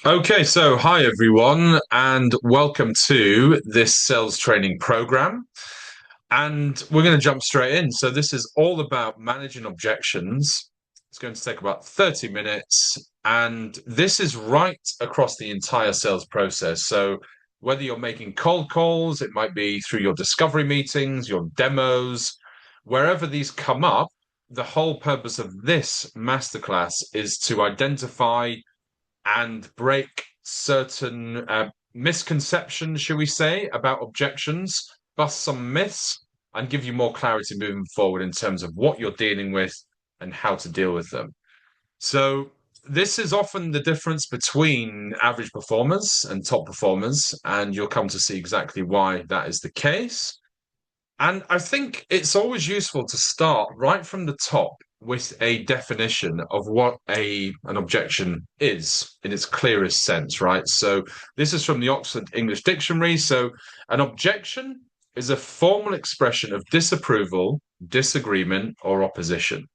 Okay, so hi everyone, and welcome to this sales training program. And we're going to jump straight in. So, this is all about managing objections. It's going to take about 30 minutes, and this is right across the entire sales process. So, whether you're making cold calls, it might be through your discovery meetings, your demos, wherever these come up, the whole purpose of this masterclass is to identify and break certain misconceptions, shall we say, about objections, bust some myths, and give you more clarity moving forward in terms of what you're dealing with and how to deal with them. So, this is often the difference between average performers and top performers, and you'll come to see exactly why that is the case. And I think it's always useful to start right from the top with a definition of what an objection is in its clearest sense, right? So this is from the Oxford English Dictionary. So an objection is a formal expression of disapproval, disagreement, or opposition.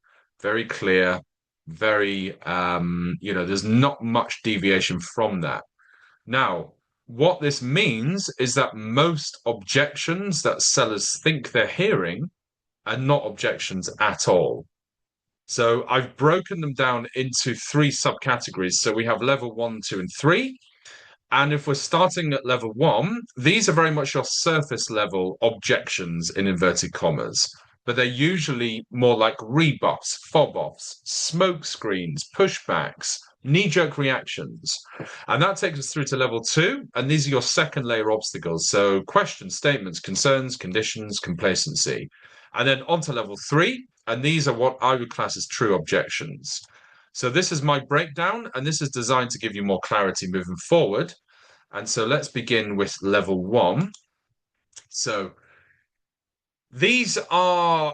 Very clear, very there's not much deviation from that. Now, what this means is that most objections that sellers think they're hearing are not objections at all. So I've broken them down into three subcategories. So we have level one, two, and three. And if we're starting at level one, these are very much your surface level objections in inverted commas, but they're usually more like rebuffs, fob offs, smoke screens, pushbacks, knee jerk reactions. And that takes us through to level two. And these are your second layer obstacles. So questions, statements, concerns, conditions, complacency. And then on to level three. And these are what I would class as true objections. So this is my breakdown, and this is designed to give you more clarity moving forward. And so let's begin with level one. So these are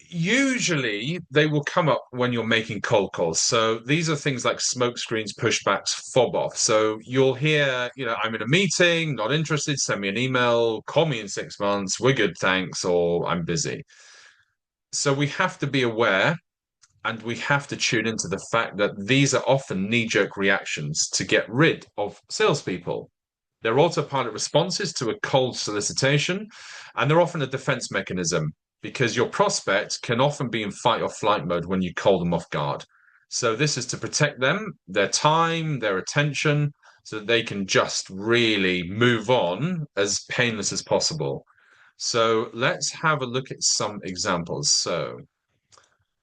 usually they will come up when you're making cold calls. So these are things like smoke screens, pushbacks, fob off. So you'll hear, I'm in a meeting, not interested, send me an email, call me in 6 months, we're good, thanks, or I'm busy. So we have to be aware and we have to tune into the fact that these are often knee-jerk reactions to get rid of salespeople. They're autopilot responses to a cold solicitation, and they're often a defense mechanism because your prospect can often be in fight or flight mode when you call them off guard. So this is to protect them, their time, their attention, so that they can just really move on as painless as possible. So let's have a look at some examples. So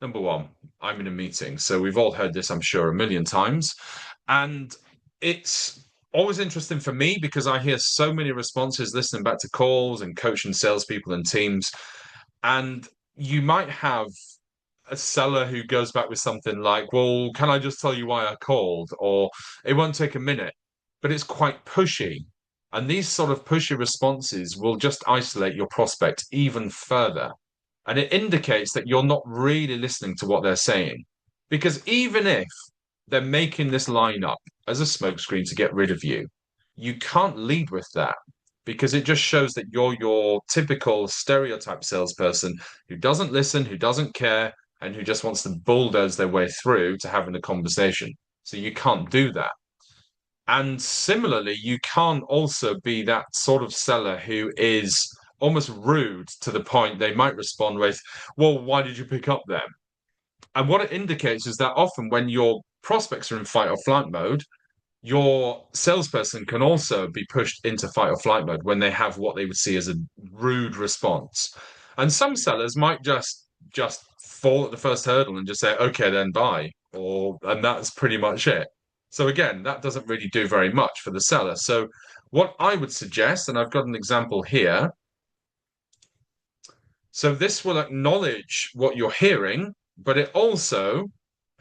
number one, I'm in a meeting. So we've all heard this, I'm sure, a million times. And it's always interesting for me because I hear so many responses listening back to calls and coaching salespeople and teams. And you might have a seller who goes back with something like, well, can I just tell you why I called? Or it won't take a minute, but it's quite pushy. And these sort of pushy responses will just isolate your prospect even further. And it indicates that you're not really listening to what they're saying. Because even if they're making this line up as a smokescreen to get rid of you, you can't lead with that because it just shows that you're your typical stereotype salesperson who doesn't listen, who doesn't care, and who just wants to bulldoze their way through to having a conversation. So you can't do that. And similarly, you can't also be that sort of seller who is almost rude to the point they might respond with, well, why did you pick up them? And what it indicates is that often when your prospects are in fight or flight mode, your salesperson can also be pushed into fight or flight mode when they have what they would see as a rude response. And some sellers might just fall at the first hurdle and just say, okay, then bye. And that's pretty much it. So again, that doesn't really do very much for the seller. So what I would suggest, and I've got an example here. So this will acknowledge what you're hearing, but it also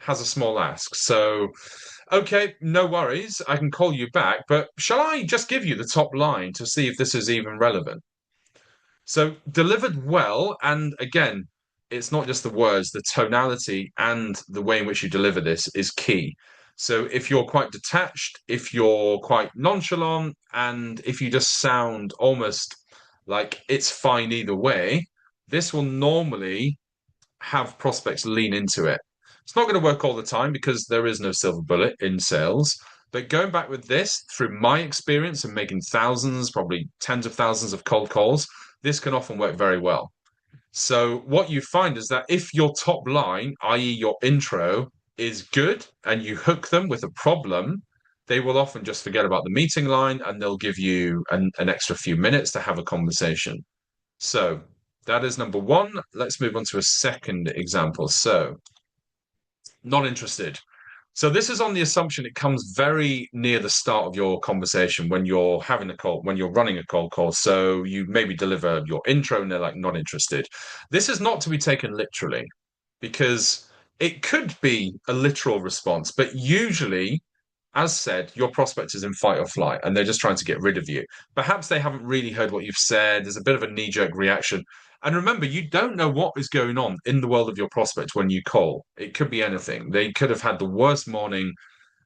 has a small ask. So, okay, no worries. I can call you back, but shall I just give you the top line to see if this is even relevant? So, delivered well, and again, it's not just the words, the tonality and the way in which you deliver this is key. So, if you're quite detached, if you're quite nonchalant, and if you just sound almost like it's fine either way, this will normally have prospects lean into it. It's not going to work all the time because there is no silver bullet in sales, But going back with this, through my experience and making thousands, probably tens of thousands of cold calls, this can often work very well. So what you find is that if your top line, i.e., your intro, is good and you hook them with a problem, they will often just forget about the meeting line and they'll give you an extra few minutes to have a conversation. So that is number one. Let's move on to a second example. So, not interested. So this is on the assumption it comes very near the start of your conversation when you're having a call, when you're running a cold call. So you maybe deliver your intro and they're like, not interested. This is not to be taken literally because it could be a literal response, but usually, as said, your prospect is in fight or flight and they're just trying to get rid of you. Perhaps they haven't really heard what you've said. There's a bit of a knee-jerk reaction. And remember, you don't know what is going on in the world of your prospect when you call. It could be anything. They could have had the worst morning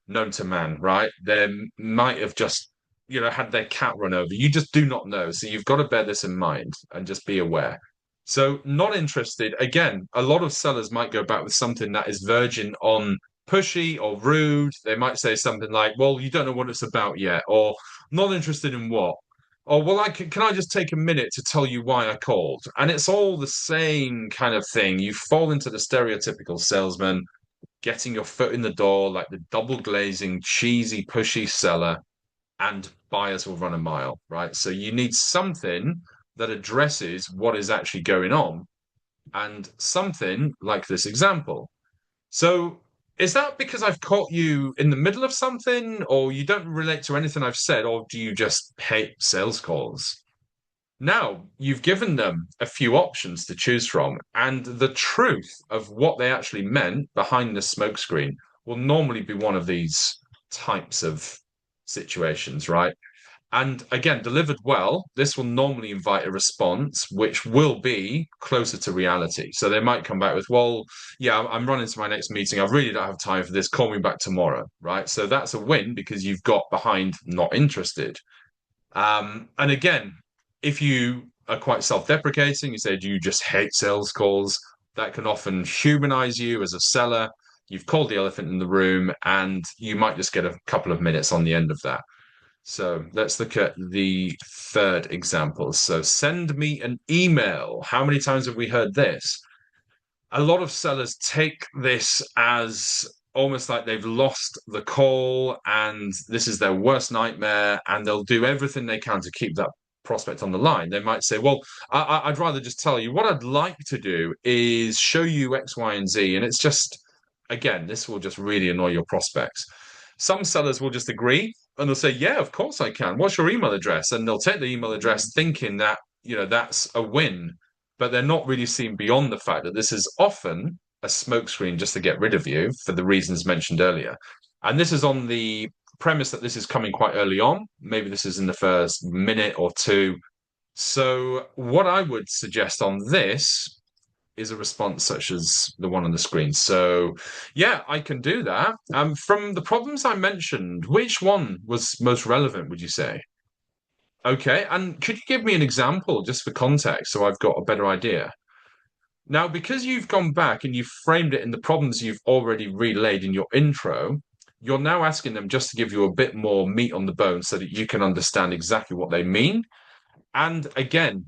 known to man, right? They might have just, had their cat run over. You just do not know. So you've got to bear this in mind and just be aware. So not interested. Again, a lot of sellers might go back with something that is verging on pushy or rude. They might say something like, well, you don't know what it's about yet, or not interested in what? Or, well, can I just take a minute to tell you why I called? And it's all the same kind of thing. You fall into the stereotypical salesman getting your foot in the door, like the double glazing, cheesy, pushy seller, and buyers will run a mile, right? So you need something that addresses what is actually going on and something like this example. So is that because I've caught you in the middle of something, or you don't relate to anything I've said, or do you just hate sales calls? Now you've given them a few options to choose from, and the truth of what they actually meant behind the smokescreen will normally be one of these types of situations, right? And again, delivered well, this will normally invite a response which will be closer to reality. So they might come back with, well, yeah, I'm running to my next meeting. I really don't have time for this. Call me back tomorrow, right? So that's a win because you've got behind not interested. And again, if you are quite self-deprecating, you said you just hate sales calls, that can often humanize you as a seller. You've called the elephant in the room, and you might just get a couple of minutes on the end of that. So let's look at the third example. So send me an email. How many times have we heard this? A lot of sellers take this as almost like they've lost the call and this is their worst nightmare, and they'll do everything they can to keep that prospect on the line. They might say, well, I'd rather just tell you what I'd like to do is show you X, Y, and Z. And it's just, again, this will just really annoy your prospects. Some sellers will just agree and they'll say, yeah, of course I can. What's your email address? And they'll take the email address thinking that, that's a win, but they're not really seeing beyond the fact that this is often a smokescreen just to get rid of you for the reasons mentioned earlier. And this is on the premise that this is coming quite early on. Maybe this is in the first minute or two. So, what I would suggest on this is a response such as the one on the screen. So, yeah, I can do that. From the problems I mentioned, which one was most relevant, would you say? Okay, and could you give me an example just for context so I've got a better idea? Now, because you've gone back and you've framed it in the problems you've already relayed in your intro, you're now asking them just to give you a bit more meat on the bone so that you can understand exactly what they mean. And again,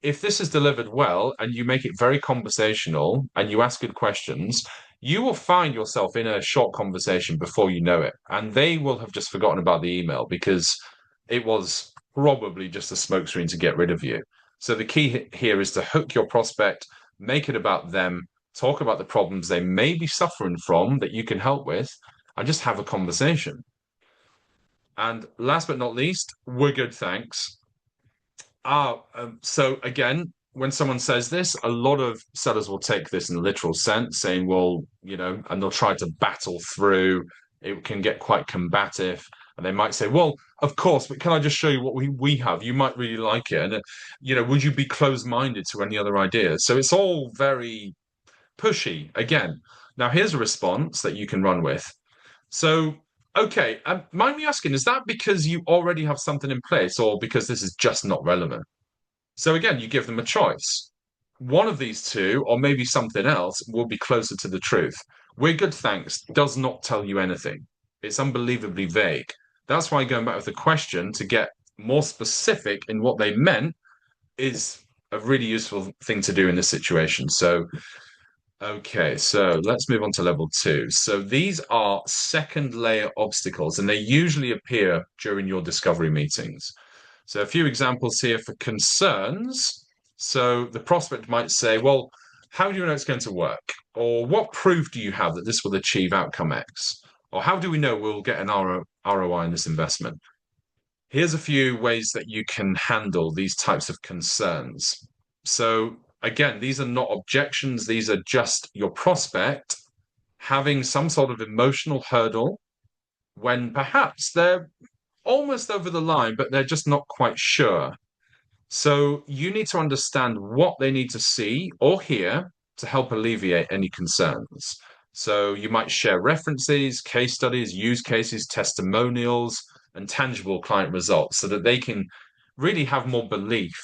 if this is delivered well and you make it very conversational and you ask good questions, you will find yourself in a short conversation before you know it. And they will have just forgotten about the email because it was probably just a smokescreen to get rid of you. So the key here is to hook your prospect, make it about them, talk about the problems they may be suffering from that you can help with, and just have a conversation. And last but not least, we're good, thanks. So again, when someone says this, a lot of sellers will take this in a literal sense, saying, well, and they'll try to battle through. It can get quite combative. And they might say, well, of course, but can I just show you what we have? You might really like it. And, would you be closed-minded to any other ideas? So it's all very pushy again. Now, here's a response that you can run with. So, okay, mind me asking, is that because you already have something in place or because this is just not relevant? So again, you give them a choice. One of these two, or maybe something else, will be closer to the truth. We're good, thanks, does not tell you anything. It's unbelievably vague. That's why going back with the question to get more specific in what they meant is a really useful thing to do in this situation. So, okay, so let's move on to level two. So these are second layer obstacles, and they usually appear during your discovery meetings. So a few examples here for concerns. So the prospect might say, well, how do you know it's going to work? Or what proof do you have that this will achieve outcome X? Or how do we know we'll get an ROI in this investment? Here's a few ways that you can handle these types of concerns. So again, these are not objections. These are just your prospect having some sort of emotional hurdle when perhaps they're almost over the line, but they're just not quite sure. So you need to understand what they need to see or hear to help alleviate any concerns. So you might share references, case studies, use cases, testimonials, and tangible client results so that they can really have more belief,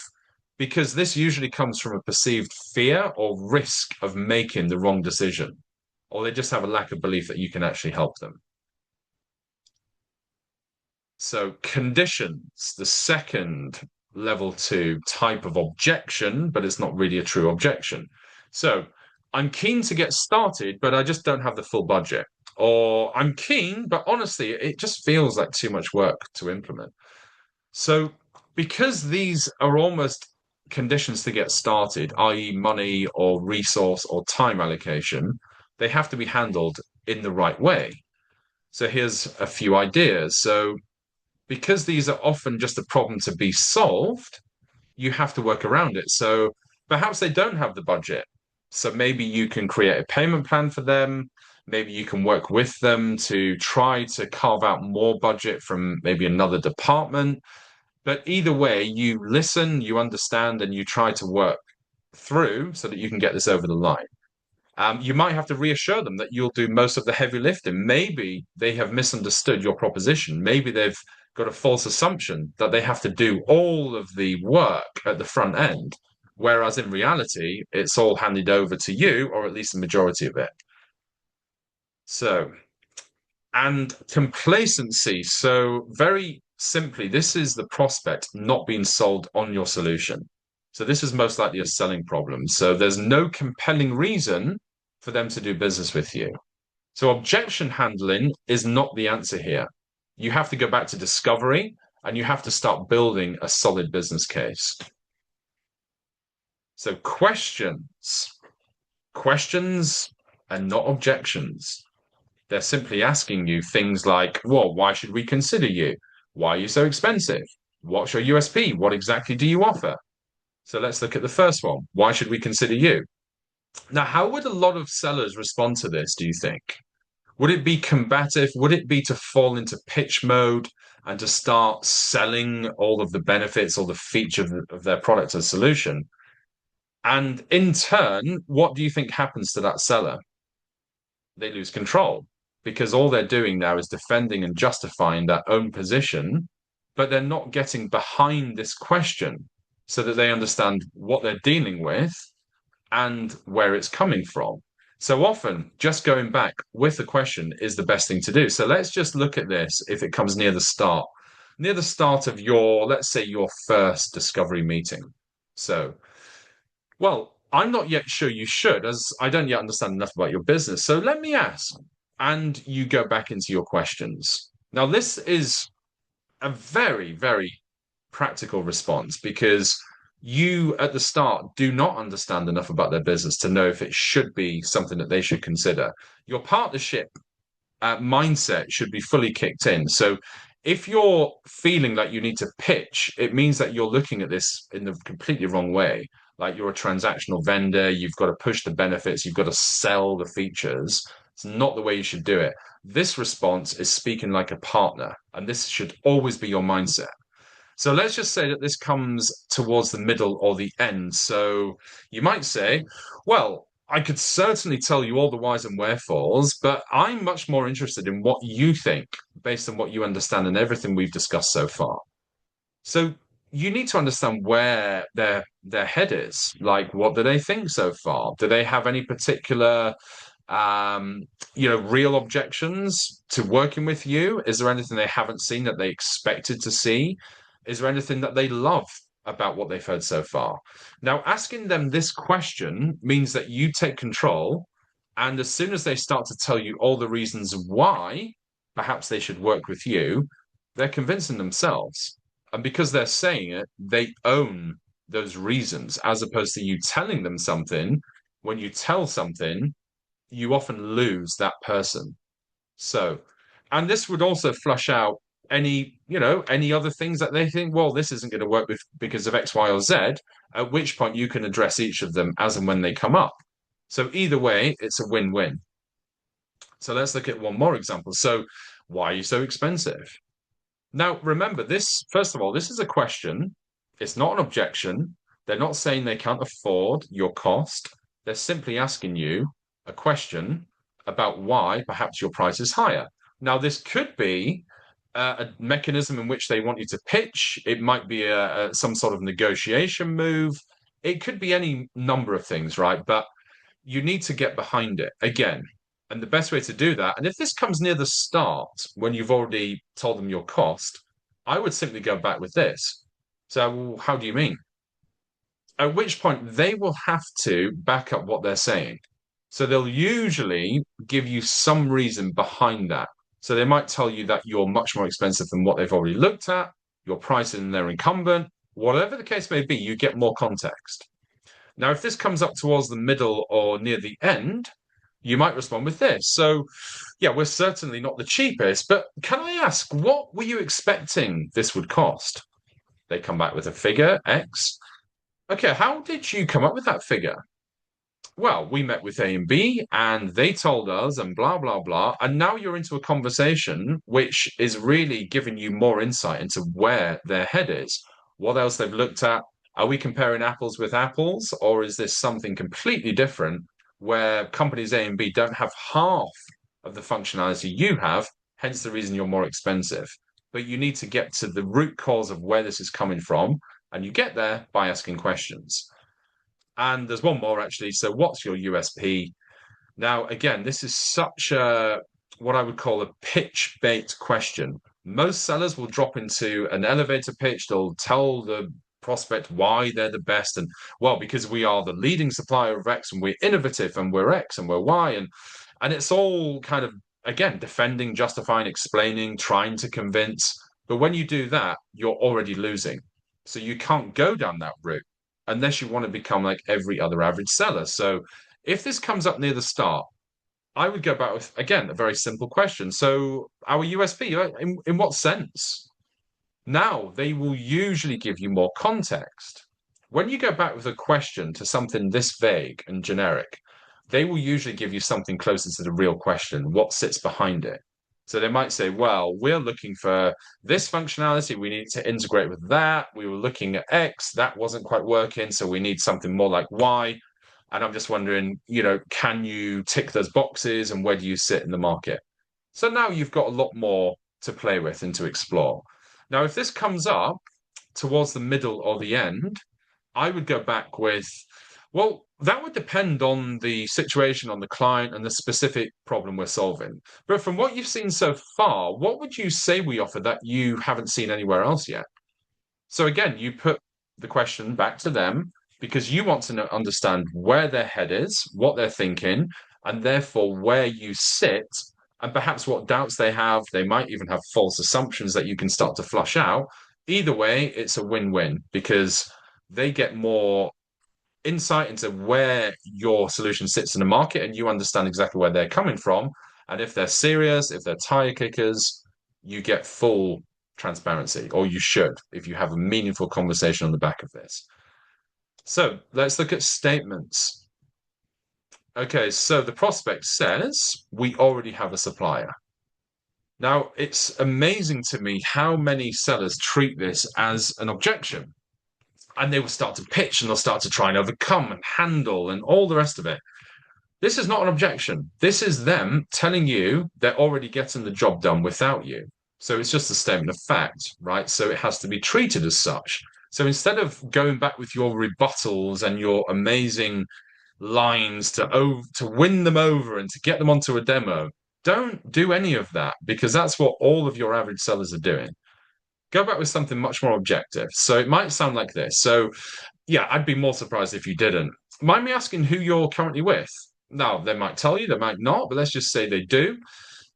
because this usually comes from a perceived fear or risk of making the wrong decision, or they just have a lack of belief that you can actually help them. So conditions, the second level two type of objection, but it's not really a true objection. So I'm keen to get started, but I just don't have the full budget. Or I'm keen, but honestly, it just feels like too much work to implement. So because these are almost conditions to get started, i.e., money or resource or time allocation, they have to be handled in the right way. So here's a few ideas. So because these are often just a problem to be solved, you have to work around it. So perhaps they don't have the budget. So maybe you can create a payment plan for them. Maybe you can work with them to try to carve out more budget from maybe another department. But either way, you listen, you understand, and you try to work through so that you can get this over the line. You might have to reassure them that you'll do most of the heavy lifting. Maybe they have misunderstood your proposition. Maybe they've got a false assumption that they have to do all of the work at the front end, whereas in reality, it's all handed over to you, or at least the majority of it. So, and complacency. So, very simply, this is the prospect not being sold on your solution. So, this is most likely a selling problem. So, there's no compelling reason for them to do business with you. So, objection handling is not the answer here. You have to go back to discovery and you have to start building a solid business case. So, questions and not objections. They're simply asking you things like, well, why should we consider you? Why are you so expensive? What's your USP? What exactly do you offer? So let's look at the first one. Why should we consider you? Now, how would a lot of sellers respond to this, do you think? Would it be combative? Would it be to fall into pitch mode and to start selling all of the benefits or the features of their product or solution? And in turn, what do you think happens to that seller? They lose control because all they're doing now is defending and justifying their own position, but they're not getting behind this question so that they understand what they're dealing with and where it's coming from. So often, just going back with the question is the best thing to do. So let's just look at this if it comes near the start of your, let's say, your first discovery meeting. So, well, I'm not yet sure you should, as I don't yet understand enough about your business. So let me ask, and you go back into your questions. Now, this is a very, very practical response because you at the start do not understand enough about their business to know if it should be something that they should consider. Your partnership mindset should be fully kicked in. So if you're feeling like you need to pitch, it means that you're looking at this in the completely wrong way. Like you're a transactional vendor, you've got to push the benefits, you've got to sell the features. It's not the way you should do it. This response is speaking like a partner, and this should always be your mindset. So let's just say that this comes towards the middle or the end. So you might say, well, I could certainly tell you all the whys and wherefores, but I'm much more interested in what you think based on what you understand and everything we've discussed so far. So you need to understand where their head is. Like, what do they think so far? Do they have any particular real objections to working with you? Is there anything they haven't seen that they expected to see? Is there anything that they love about what they've heard so far? Now, asking them this question means that you take control, and as soon as they start to tell you all the reasons why perhaps they should work with you, they're convincing themselves. And because they're saying it, they own those reasons, as opposed to you telling them something. When you tell something, you often lose that person. So, and this would also flush out any other things that they think, well, this isn't going to work with because of X, Y, or Z, at which point you can address each of them as and when they come up. So either way, it's a win-win. So let's look at one more example. So why are you so expensive? Now, remember this, first of all, this is a question. It's not an objection. They're not saying they can't afford your cost. They're simply asking you a question about why perhaps your price is higher. Now, this could be a mechanism in which they want you to pitch. It might be some sort of negotiation move. It could be any number of things, right? But you need to get behind it again. And the best way to do that, and if this comes near the start when you've already told them your cost, I would simply go back with this. So, well, how do you mean? At which point they will have to back up what they're saying. So they'll usually give you some reason behind that. So they might tell you that you're much more expensive than what they've already looked at, your price and their incumbent, whatever the case may be, you get more context. Now, if this comes up towards the middle or near the end, you might respond with this. So, yeah, we're certainly not the cheapest, but can I ask, what were you expecting this would cost? They come back with a figure, X. Okay, how did you come up with that figure? Well, we met with A and B and they told us and blah, blah, blah. And now you're into a conversation which is really giving you more insight into where their head is, what else they've looked at. Are we comparing apples with apples, or is this something completely different where companies A and B don't have half of the functionality you have, hence the reason you're more expensive? But you need to get to the root cause of where this is coming from, and you get there by asking questions. And there's one more actually. So, what's your USP? Now, again, this is such a what I would call a pitch bait question. Most sellers will drop into an elevator pitch. They'll tell the prospect why they're the best. And well, because we are the leading supplier of X and we're innovative and we're X and we're Y. And it's all kind of, again, defending, justifying, explaining, trying to convince. But when you do that, you're already losing. So you can't go down that route unless you want to become like every other average seller. So if this comes up near the start, I would go back with, again, a very simple question. So our USP, in what sense? Now, they will usually give you more context. When you go back with a question to something this vague and generic, they will usually give you something closer to the real question, what sits behind it. So they might say, well, we're looking for this functionality. We need to integrate with that. We were looking at X. That wasn't quite working. So we need something more like Y. And I'm just wondering, can you tick those boxes and where do you sit in the market? So now you've got a lot more to play with and to explore. Now, if this comes up towards the middle or the end, I would go back with, well, that would depend on the situation, on the client, and the specific problem we're solving. But from what you've seen so far, what would you say we offer that you haven't seen anywhere else yet? So again, you put the question back to them because you want to understand where their head is, what they're thinking, and therefore where you sit, and perhaps what doubts they have. They might even have false assumptions that you can start to flush out. Either way, it's a win-win because they get more insight into where your solution sits in the market and you understand exactly where they're coming from. And if they're serious, if they're tire kickers, you get full transparency, or you should, if you have a meaningful conversation on the back of this. So let's look at statements. Okay, so the prospect says, we already have a supplier. Now, it's amazing to me how many sellers treat this as an objection. And they will start to pitch and they'll start to try and overcome and handle and all the rest of it. This is not an objection. This is them telling you they're already getting the job done without you. So it's just a statement of fact, right? So it has to be treated as such. So instead of going back with your rebuttals and your amazing lines to win them over and to get them onto a demo. Don't do any of that because that's what all of your average sellers are doing. Go back with something much more objective. So it might sound like this. So yeah, I'd be more surprised if you didn't. Mind me asking who you're currently with? Now, they might tell you, they might not, but let's just say they do.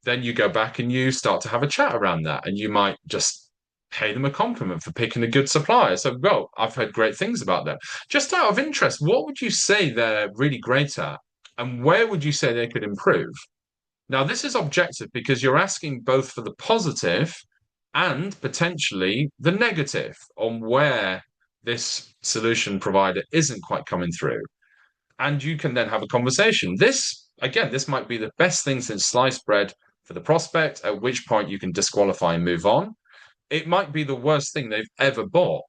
Then you go back and you start to have a chat around that, and you might just pay them a compliment for picking a good supplier. So, well, I've heard great things about them. Just out of interest, what would you say they're really great at, and where would you say they could improve? Now, this is objective because you're asking both for the positive and potentially the negative on where this solution provider isn't quite coming through. And you can then have a conversation. This, again, this might be the best thing since sliced bread for the prospect, at which point you can disqualify and move on. It might be the worst thing they've ever bought,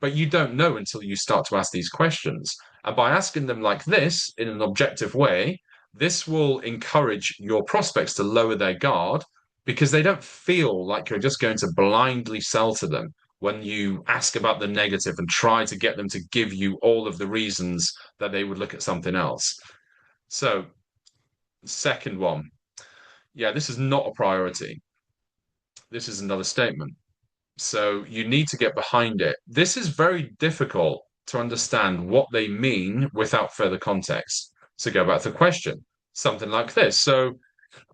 but you don't know until you start to ask these questions. And by asking them like this in an objective way, this will encourage your prospects to lower their guard because they don't feel like you're just going to blindly sell to them when you ask about the negative and try to get them to give you all of the reasons that they would look at something else. So, second one, yeah, this is not a priority. This is another statement. So you need to get behind it. This is very difficult to understand what they mean without further context. So go back to the question, something like this. So,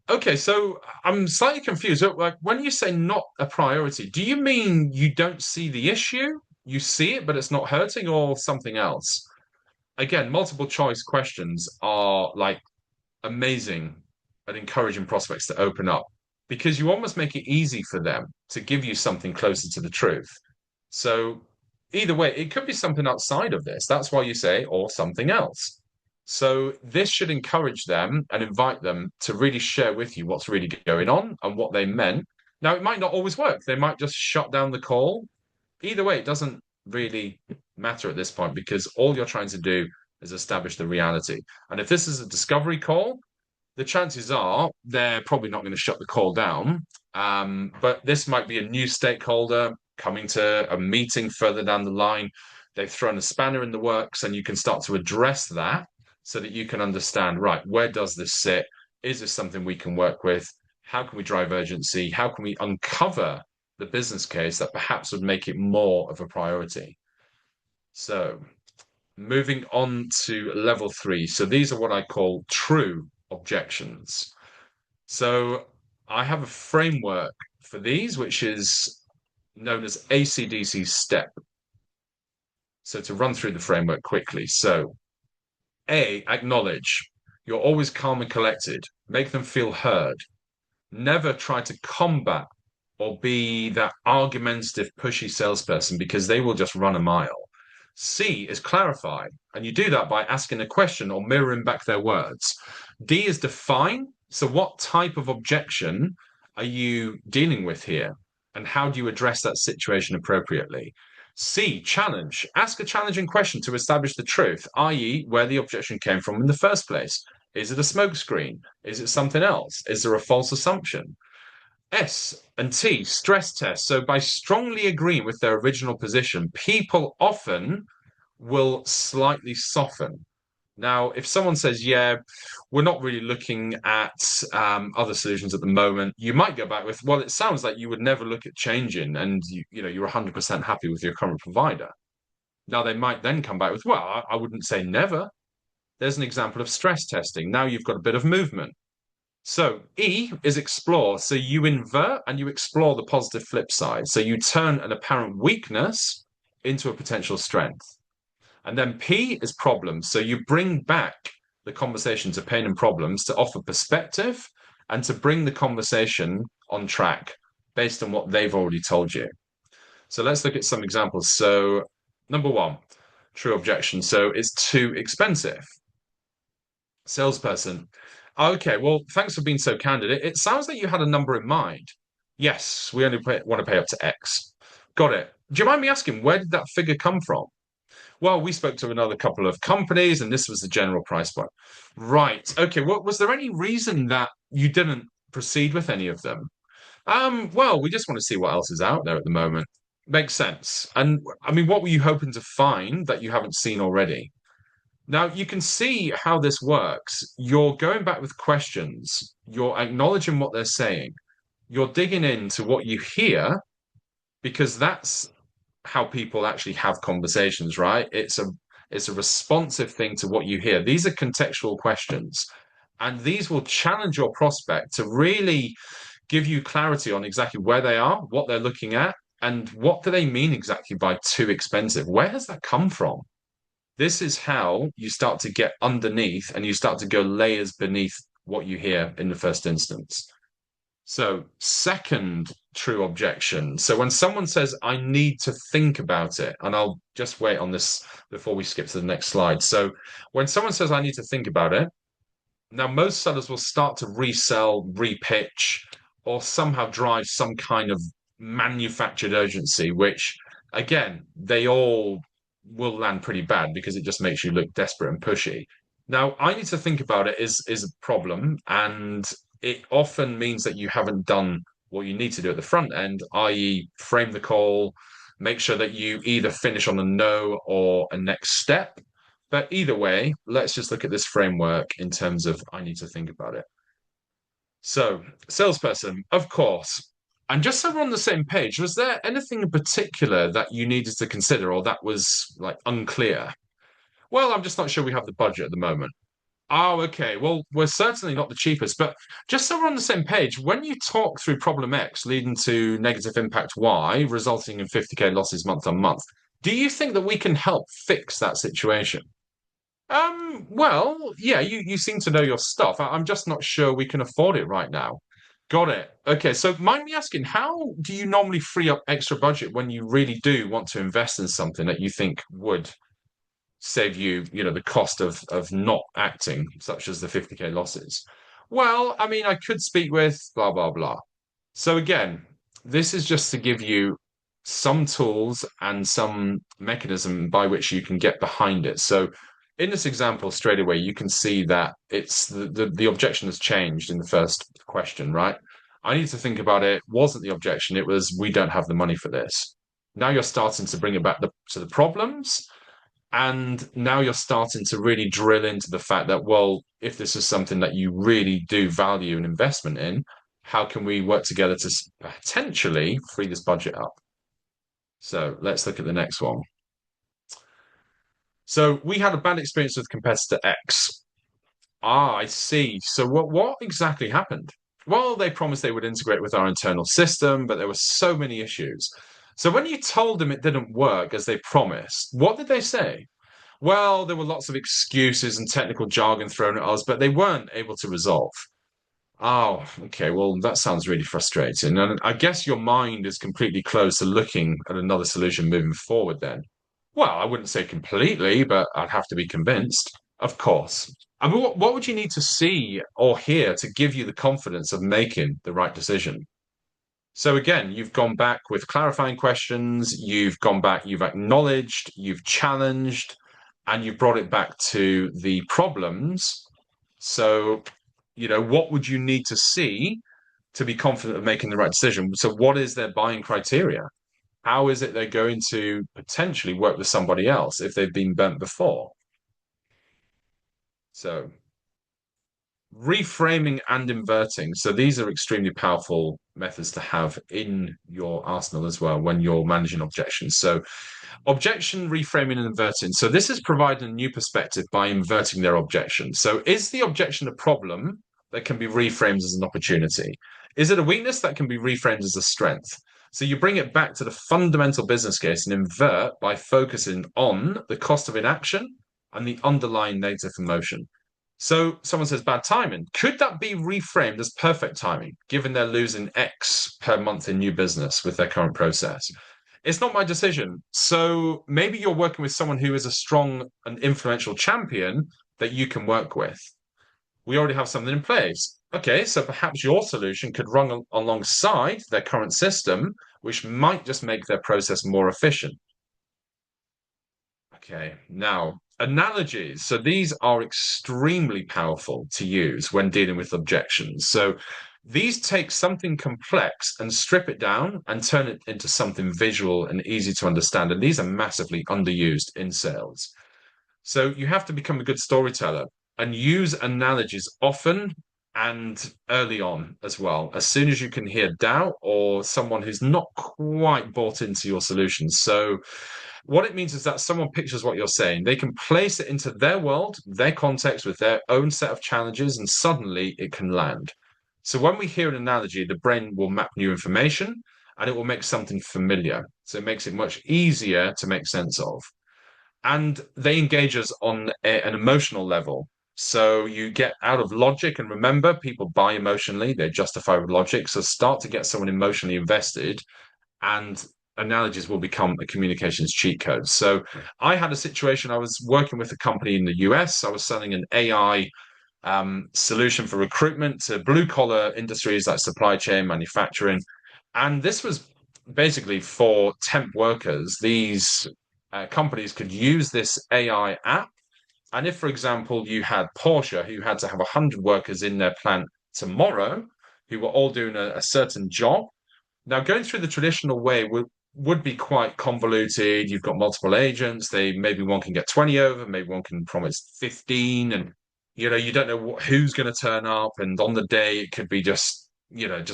okay, so I'm slightly confused. Like when you say not a priority, do you mean you don't see the issue? You see it, but it's not hurting, or something else? Again, multiple choice questions are like amazing at encouraging prospects to open up because you almost make it easy for them to give you something closer to the truth. So either way, it could be something outside of this. That's why you say, or something else. So this should encourage them and invite them to really share with you what's really going on and what they meant. Now, it might not always work. They might just shut down the call. Either way, it doesn't really matter at this point because all you're trying to do is establish the reality. And if this is a discovery call, the chances are they're probably not going to shut the call down. But this might be a new stakeholder coming to a meeting further down the line. They've thrown a spanner in the works, and you can start to address that so that you can understand, right, where does this sit? Is this something we can work with? How can we drive urgency? How can we uncover the business case that perhaps would make it more of a priority? So moving on to level 3. So these are what I call true objections. So I have a framework for these, which is known as ACDC STEP. So to run through the framework quickly. So A, acknowledge. You're always calm and collected. Make them feel heard. Never try to combat or be that argumentative, pushy salesperson because they will just run a mile. C is clarify, and you do that by asking a question or mirroring back their words. D is define. So, what type of objection are you dealing with here? And how do you address that situation appropriately? C, challenge. Ask a challenging question to establish the truth, i.e., where the objection came from in the first place. Is it a smokescreen? Is it something else? Is there a false assumption? S and T, stress test. So by strongly agreeing with their original position, people often will slightly soften. Now, if someone says, yeah, we're not really looking at other solutions at the moment, you might go back with, well, it sounds like you would never look at changing and you're 100% happy with your current provider. Now, they might then come back with, well, I wouldn't say never. There's an example of stress testing. Now you've got a bit of movement. So E is explore. So you invert and you explore the positive flip side. So you turn an apparent weakness into a potential strength. And then P is problem. So you bring back the conversation to pain and problems to offer perspective and to bring the conversation on track based on what they've already told you. So let's look at some examples. So number 1, true objection. So it's too expensive. Salesperson. Okay, well, thanks for being so candid. It sounds like you had a number in mind. Yes, we only want to pay up to X. Got it. Do you mind me asking, where did that figure come from? Well, we spoke to another couple of companies, and this was the general price point. Right. Okay. Well, was there any reason that you didn't proceed with any of them? Well, we just want to see what else is out there at the moment. Makes sense. And I mean, what were you hoping to find that you haven't seen already? Now, you can see how this works. You're going back with questions, you're acknowledging what they're saying, you're digging into what you hear, because that's how people actually have conversations, right? It's a responsive thing to what you hear. These are contextual questions, and these will challenge your prospect to really give you clarity on exactly where they are, what they're looking at, and what do they mean exactly by too expensive? Where has that come from? This is how you start to get underneath and you start to go layers beneath what you hear in the first instance. So, second true objection. So, when someone says, I need to think about it, and I'll just wait on this before we skip to the next slide. So, when someone says, I need to think about it, now most sellers will start to resell, repitch, or somehow drive some kind of manufactured urgency, which again, they all will land pretty bad because it just makes you look desperate and pushy. Now, I need to think about it is a problem, and it often means that you haven't done what you need to do at the front end, i.e., frame the call, make sure that you either finish on a no or a next step. But either way, let's just look at this framework in terms of I need to think about it. So, salesperson, of course. And just so we're on the same page, was there anything in particular that you needed to consider or that was like unclear? Well, I'm just not sure we have the budget at the moment. Oh, okay. Well, we're certainly not the cheapest, but just so we're on the same page, when you talk through problem X leading to negative impact Y, resulting in 50K losses month on month, do you think that we can help fix that situation? Well, yeah, you seem to know your stuff. I'm just not sure we can afford it right now. Got it. Okay, so mind me asking, how do you normally free up extra budget when you really do want to invest in something that you think would save you, the cost of not acting, such as the 50K losses? Well, I mean, I could speak with blah blah blah. So again, this is just to give you some tools and some mechanism by which you can get behind it. So in this example, straight away, you can see that it's the objection has changed in the first question, right? I need to think about it. Wasn't the objection? It was we don't have the money for this. Now you're starting to bring it back to the problems, and now you're starting to really drill into the fact that, well, if this is something that you really do value an investment in, how can we work together to potentially free this budget up? So let's look at the next one. So we had a bad experience with competitor X. Ah, I see. So what exactly happened? Well, they promised they would integrate with our internal system, but there were so many issues. So when you told them it didn't work as they promised, what did they say? Well, there were lots of excuses and technical jargon thrown at us, but they weren't able to resolve. Oh, okay. Well, that sounds really frustrating. And I guess your mind is completely closed to looking at another solution moving forward then. Well, I wouldn't say completely, but I'd have to be convinced. Of course. I mean, what would you need to see or hear to give you the confidence of making the right decision? So again, you've gone back with clarifying questions, you've gone back, you've acknowledged, you've challenged, and you've brought it back to the problems. So, what would you need to see to be confident of making the right decision? So, what is their buying criteria? How is it they're going to potentially work with somebody else if they've been burnt before? So, reframing and inverting. So these are extremely powerful methods to have in your arsenal as well when you're managing objections. So objection, reframing, and inverting. So this is providing a new perspective by inverting their objection. So is the objection a problem that can be reframed as an opportunity? Is it a weakness that can be reframed as a strength? So you bring it back to the fundamental business case and invert by focusing on the cost of inaction and the underlying negative emotion. So someone says bad timing. Could that be reframed as perfect timing, given they're losing X per month in new business with their current process? It's not my decision. So maybe you're working with someone who is a strong and influential champion that you can work with. We already have something in place. Okay, so perhaps your solution could run alongside their current system, which might just make their process more efficient. Okay, now analogies. So these are extremely powerful to use when dealing with objections. So these take something complex and strip it down and turn it into something visual and easy to understand. And these are massively underused in sales. So you have to become a good storyteller and use analogies often and early on as well, as soon as you can hear doubt or someone who's not quite bought into your solution. So what it means is that someone pictures what you're saying, they can place it into their world, their context with their own set of challenges, and suddenly it can land. So when we hear an analogy, the brain will map new information and it will make something familiar. So it makes it much easier to make sense of. And they engage us on an emotional level. So you get out of logic, and remember, people buy emotionally, they justify with logic. So start to get someone emotionally invested, and analogies will become a communications cheat code. So I had a situation, I was working with a company in the US, I was selling an AI solution for recruitment to blue collar industries like supply chain, manufacturing. And this was basically for temp workers. These companies could use this AI app. And if, for example, you had Porsche, who had to have 100 workers in their plant tomorrow, who were all doing a certain job, now, going through the traditional way would be quite convoluted. You've got multiple agents. They maybe one can get 20 over, maybe one can promise 15, and you don't know who's going to turn up. And on the day, it could be just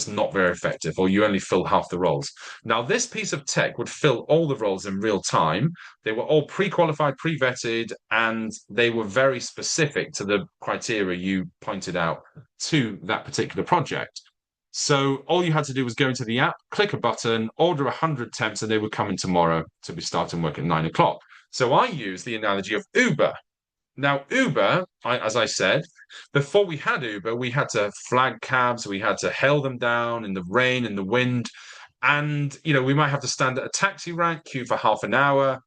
not very effective, or you only fill half the roles. Now, this piece of tech would fill all the roles in real time. They were all pre-qualified, pre-vetted, and they were very specific to the criteria you pointed out to that particular project. So all you had to do was go into the app, click a button, order 100 temps, and they would come in tomorrow to be starting work at 9 o'clock. So I use the analogy of Uber. Now, Uber, as I said, before we had Uber, we had to flag cabs, we had to hail them down in the rain, in the wind. And, we might have to stand at a taxi rank, queue for half an hour.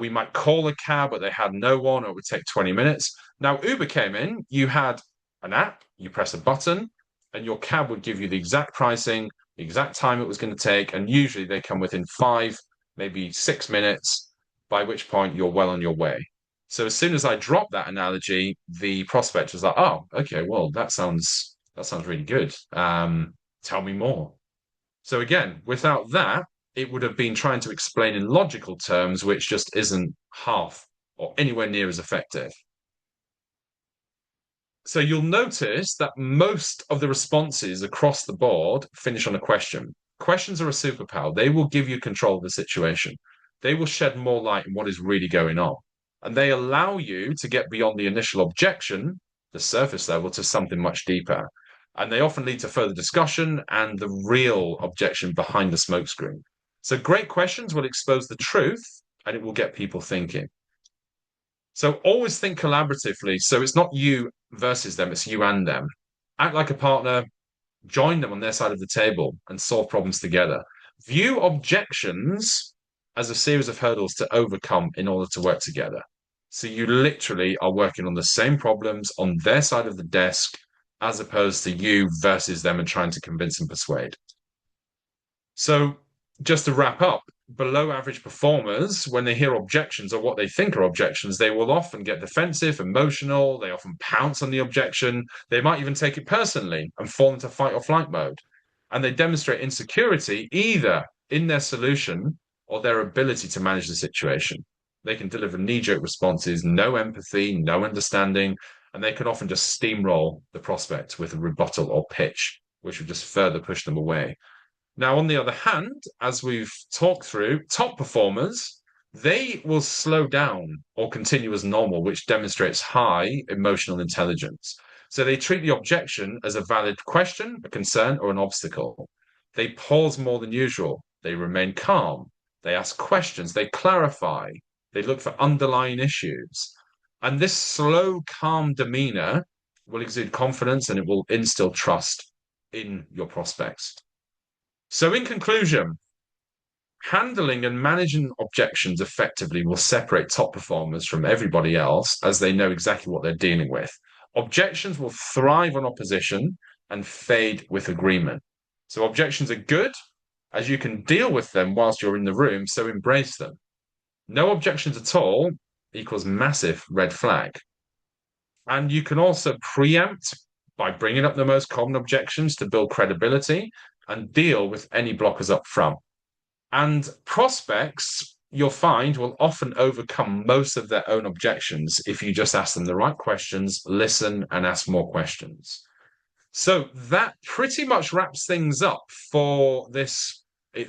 We might call a cab, but they had no one, or it would take 20 minutes. Now, Uber came in, you had an app, you press a button, and your cab would give you the exact pricing, the exact time it was going to take. And usually they come within 5, maybe 6 minutes, by which point you're well on your way. So as soon as I dropped that analogy, the prospect was like, "Oh, okay, well, that sounds really good. Tell me more." So again, without that, it would have been trying to explain in logical terms, which just isn't half or anywhere near as effective. So you'll notice that most of the responses across the board finish on a question. Questions are a superpower. They will give you control of the situation. They will shed more light on what is really going on. And they allow you to get beyond the initial objection, the surface level, to something much deeper. And they often lead to further discussion and the real objection behind the smokescreen. So great questions will expose the truth and it will get people thinking. So always think collaboratively. So it's not you versus them, it's you and them. Act like a partner, join them on their side of the table and solve problems together. View objections as a series of hurdles to overcome in order to work together. So you literally are working on the same problems on their side of the desk as opposed to you versus them and trying to convince and persuade. So just to wrap up, below average performers, when they hear objections or what they think are objections, they will often get defensive, emotional. They often pounce on the objection. They might even take it personally and fall into fight or flight mode. And they demonstrate insecurity either in their solution or their ability to manage the situation. They can deliver knee-jerk responses, no empathy, no understanding, and they can often just steamroll the prospect with a rebuttal or pitch, which would just further push them away. Now, on the other hand, as we've talked through, top performers, they will slow down or continue as normal, which demonstrates high emotional intelligence. So they treat the objection as a valid question, a concern, or an obstacle. They pause more than usual. They remain calm. They ask questions. They clarify. They look for underlying issues. And this slow, calm demeanor will exude confidence and it will instill trust in your prospects. So, in conclusion, handling and managing objections effectively will separate top performers from everybody else as they know exactly what they're dealing with. Objections will thrive on opposition and fade with agreement. So, objections are good as you can deal with them whilst you're in the room, so embrace them. No objections at all equals massive red flag. And you can also preempt by bringing up the most common objections to build credibility and deal with any blockers up front. And prospects you'll find will often overcome most of their own objections if you just ask them the right questions, listen, and ask more questions. So that pretty much wraps things up for this. It's